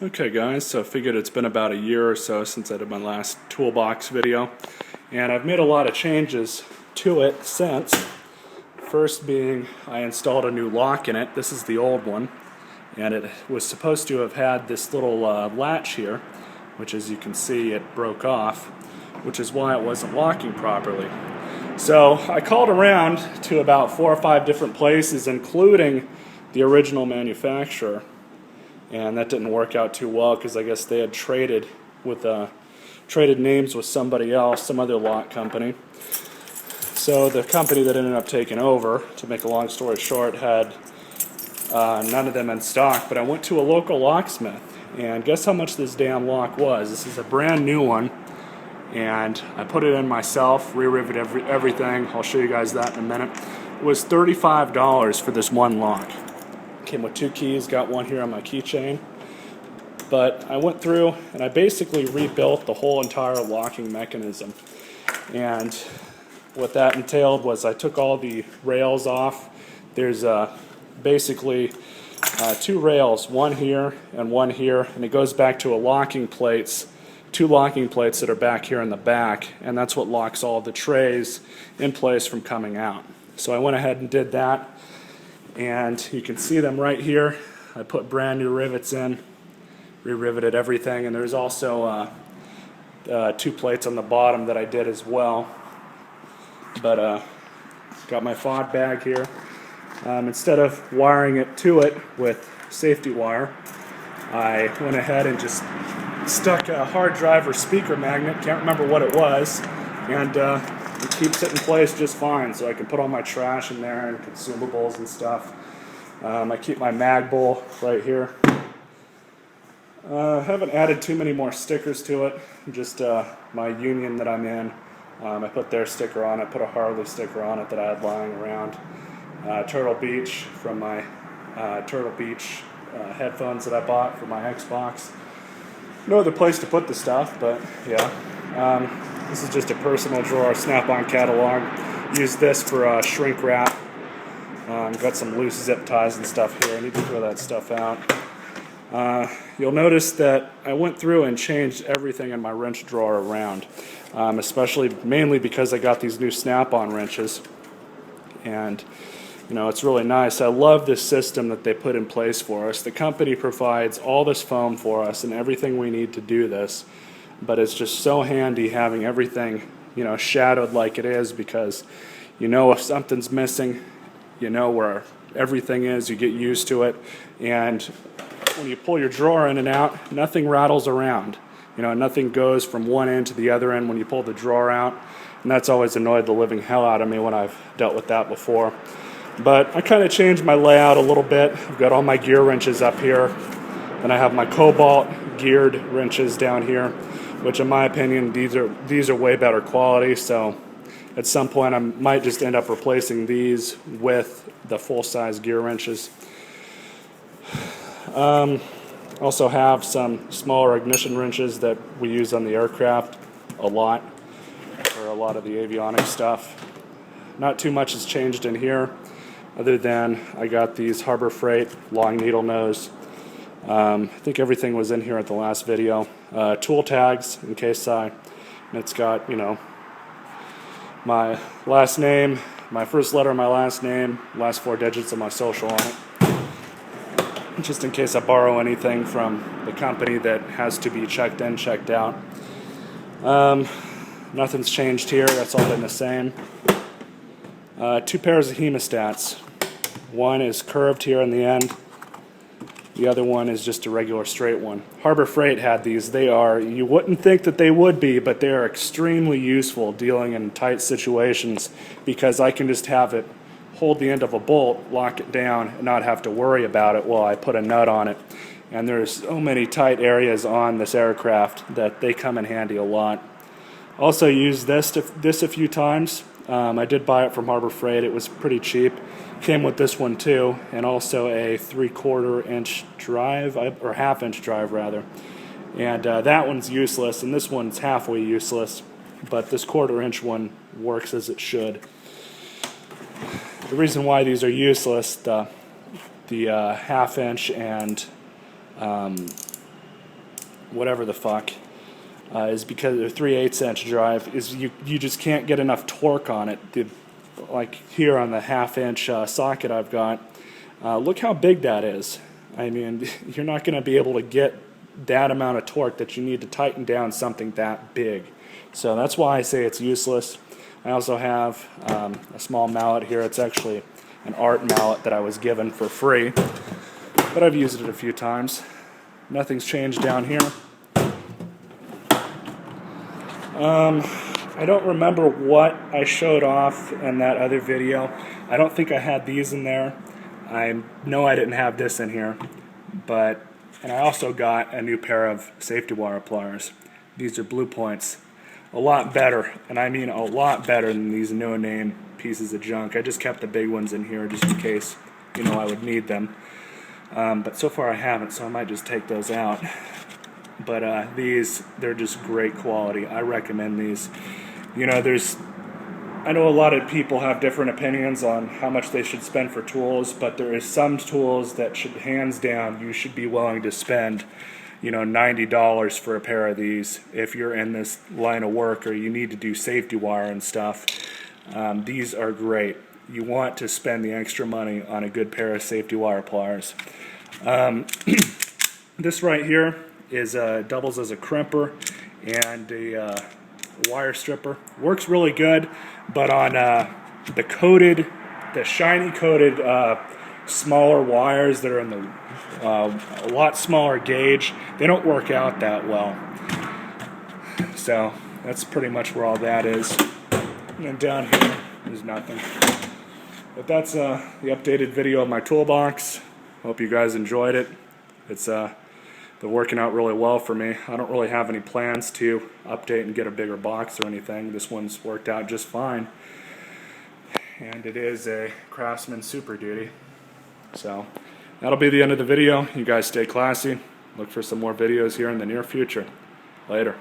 Okay guys, so I figured it's been about a year or so since I did my last toolbox video, and I've made a lot of changes to it since. First being, I installed a new lock in it. This is the old one, and it was supposed to have had this little latch here, which as you can see it broke off, which is why it wasn't locking properly. So I called around to about 4 or 5 different places, including the original manufacturer. And that didn't work out too well because I guess they had traded names with somebody else, some other lock company. So the company that ended up taking over, to make a long story short, had none of them in stock. But I went to a local locksmith, and guess how much this damn lock was? This is a brand new one, and I put it in myself, re-riveted everything. I'll show you guys that in a minute. It was $35 for this one lock. Came with 2 keys, got one here on my keychain. But I went through and I basically rebuilt the whole entire locking mechanism. And what that entailed was I took all the rails off. There's basically 2 rails, one here, and it goes back to 2 locking plates that are back here in the back, and that's what locks all the trays in place from coming out. So I went ahead and did that. And you can see them right here. I put brand new rivets in, re-riveted everything, and there's also 2 plates on the bottom that I did as well. But got my FOD bag here. Instead of wiring it to it with safety wire, I went ahead and just stuck a hard drive or speaker magnet, can't remember what it was, and it keeps it in place just fine, so I can put all my trash in there and consumables and stuff. I keep my mag bowl right here. I haven't added too many more stickers to it, just my union that I'm in. I put their sticker on it, put a Harley sticker on it that I had lying around. Turtle Beach from my Turtle Beach headphones that I bought for my Xbox. No other place to put the stuff, but yeah. This is just a personal drawer, Snap-on catalog. Use this for shrink wrap. Got some loose zip ties and stuff here. I need to throw that stuff out. You'll notice that I went through and changed everything in my wrench drawer around, mainly because I got these new Snap-on wrenches. And you know, it's really nice. I love this system that they put in place for us. The company provides all this foam for us and everything we need to do this. But it's just so handy having everything, you know, shadowed like it is, because you know if something's missing, you know where everything is, you get used to it, and when you pull your drawer in and out, nothing rattles around. You know, nothing goes from one end to the other end when you pull the drawer out, and that's always annoyed the living hell out of me when I've dealt with that before. But I kind of changed my layout a little bit. I've got all my gear wrenches up here, and I have my Cobalt geared wrenches down here, which in my opinion, these are way better quality. So at some point I might just end up replacing these with the full-size gear wrenches. Also have some smaller ignition wrenches that we use on the aircraft a lot, for a lot of the avionics stuff. Not too much has changed in here, other than I got these Harbor Freight long needle nose. I think everything was in here at the last video. Tool tags, in case and it's got, you know, my last name, my first letter of my last name, last 4 digits of my social on it. Just in case I borrow anything from the company that has to be checked in, checked out. Nothing's changed here, that's all been the same. 2 pairs of hemostats. One is curved here in the end. The other one is just a regular straight one. Harbor Freight had these. You wouldn't think that they would be, but they are extremely useful dealing in tight situations, because I can just have it hold the end of a bolt, lock it down, and not have to worry about it while I put a nut on it. And there's so many tight areas on this aircraft that they come in handy a lot. Also used this a few times. I did buy it from Harbor Freight. It was pretty cheap. Came with this one too, and also a 3/4 inch drive, or half-inch drive rather. And that one's useless, and this one's halfway useless, but this 1/4 inch one works as it should. The reason why these are useless, the half-inch and whatever the fuck, is because the 3/8 inch drive is you just can't get enough torque on it. Like here on the 1/2 inch socket I've got, look how big that is. I mean, you're not going to be able to get that amount of torque that you need to tighten down something that big. So that's why I say it's useless. I also have a small mallet here. It's actually an art mallet that I was given for free, but I've used it a few times. Nothing's changed down here. I don't remember what I showed off in that other video. I don't think I had these in there. I know I didn't have this in here, and I also got a new pair of safety wire pliers. These are Blue Points. A lot better, and I mean a lot better than these no-name pieces of junk. I just kept the big ones in here just in case, I would need them. But so far I haven't, so I might just take those out. But they're just great quality. I recommend these. I know a lot of people have different opinions on how much they should spend for tools, but there is some tools that should, hands down, you should be willing to spend, $90 for a pair of these if you're in this line of work or you need to do safety wire and stuff. These are great. You want to spend the extra money on a good pair of safety wire pliers. This right here is doubles as a crimper and a wire stripper. Works really good, but on the shiny coated smaller wires that are in the a lot smaller gauge, they don't work out that well. So that's pretty much where all that is. And then down here is nothing. But that's the updated video of my toolbox. Hope you guys enjoyed it. It's been working out really well for me. I don't really have any plans to update and get a bigger box or anything. This one's worked out just fine. And it is a Craftsman Super Duty. So that'll be the end of the video. You guys stay classy. Look for some more videos here in the near future. Later.